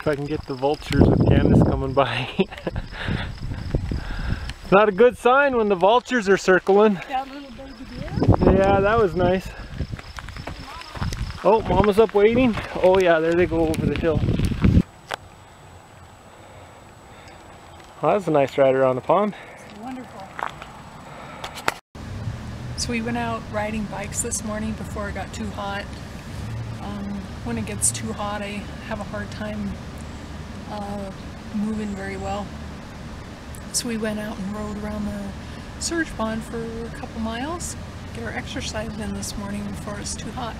if I can get the vultures with Candace coming by. Not a good sign when the vultures are circling. That little baby deer? Yeah, that was nice. Oh, Mama's up waiting. Oh yeah, there they go over the hill. Well, that's a nice ride around the pond. It's wonderful. So we went out riding bikes this morning before it got too hot. When it gets too hot, I have a hard time moving very well. So we went out and rode around the surge pond for a couple miles, get our exercise in this morning before it's too hot.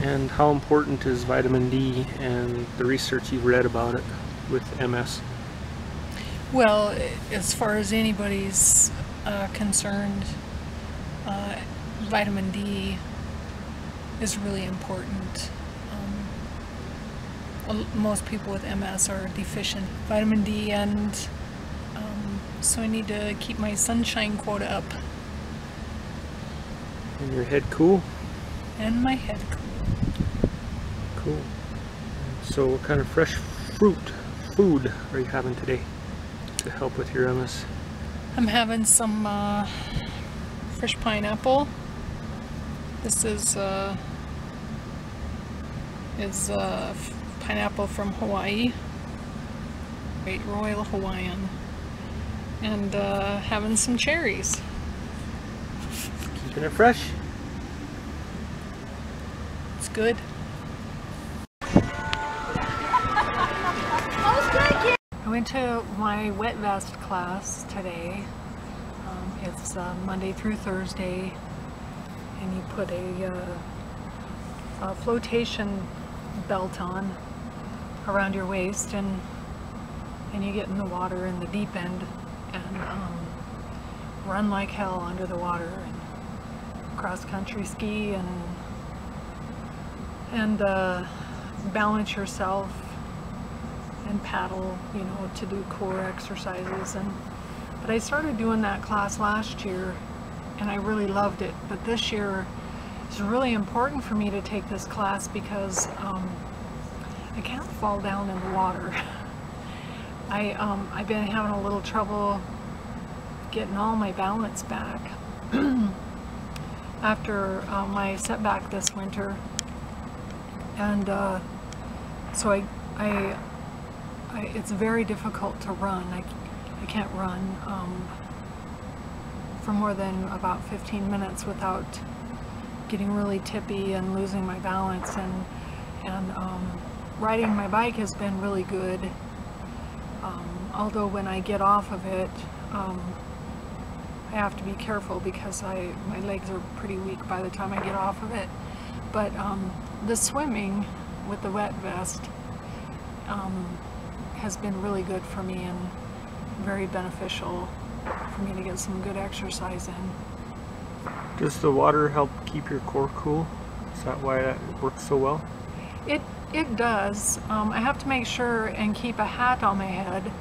And how important is vitamin D and the research you've read about it with MS? Well, as far as anybody's concerned, vitamin D is really important. Most people with MS are deficient vitamin D, and so I need to keep my sunshine quota up. And your head cool? And my head cool. Cool. So what kind of fresh food are you having today to help with your MS? I'm having some fresh pineapple. This is pineapple from Hawaii, Great Royal Hawaiian, and having some cherries. Keeping it fresh? It's good. I went to my wet vest class today. It's Monday through Thursday, and you put a flotation belt on around your waist, and you get in the water in the deep end and run like hell under the water and cross-country ski and balance yourself and paddle, you know, to do core exercises. But I started doing that class last year and I really loved it, but this year it's really important for me to take this class because I can't fall down in the water. I've been having a little trouble getting all my balance back after my setback this winter, and so it's very difficult to run. I can't run for more than about 15 minutes without getting really tippy and losing my balance, and riding my bike has been really good, although when I get off of it I have to be careful because my legs are pretty weak by the time I get off of it. But the swimming with the wet vest has been really good for me and very beneficial for me to get some good exercise in. Does the water help keep your core cool? Is that why that works so well? It does. I have to make sure and keep a hat on my head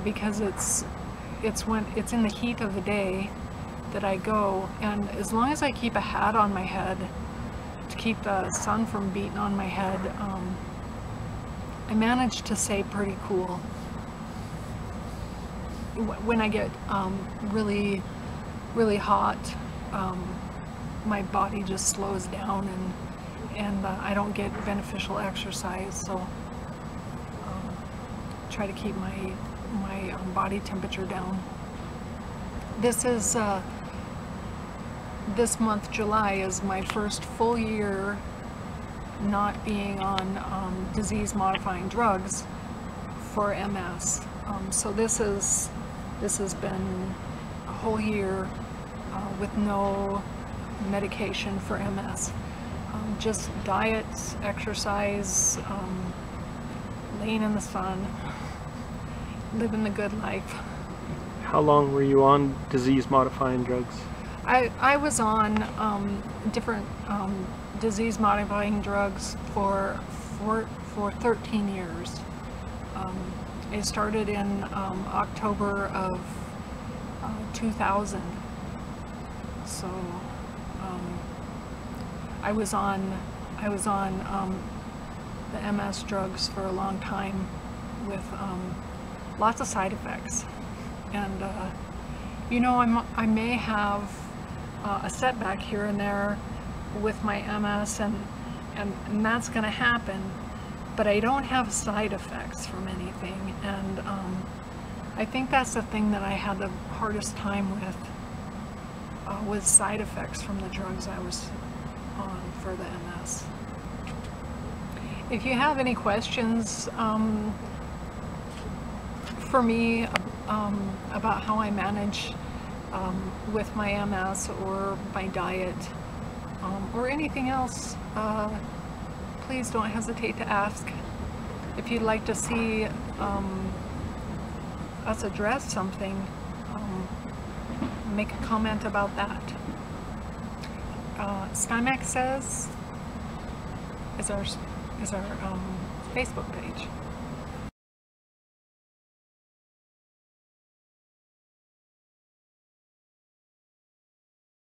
because it's in the heat of the day that I go, and as long as I keep a hat on my head to keep the sun from beating on my head, I manage to stay pretty cool. When I get really hot, my body just slows down and I don't get beneficial exercise, so try to keep my body temperature down. This month, July, is my first full year not being on disease-modifying drugs for MS. So this has been a whole year with no medication for MS. Just diet, exercise, laying in the sun, living the good life. How long were you on disease-modifying drugs? I was on different disease-modifying drugs for 13 years. It started in October of 2000. So the MS drugs for a long time with lots of side effects. And you know, I may have a setback here and there with my MS, and that's going to happen, but I don't have side effects from anything. And I think that's the thing that I had the hardest time with side effects from the drugs I was on for the MS. If you have any questions for me about how I manage with my MS or my diet or anything else, please don't hesitate to ask. If you'd like to see us address something, make a comment about that. SkyMax Says is our Facebook page.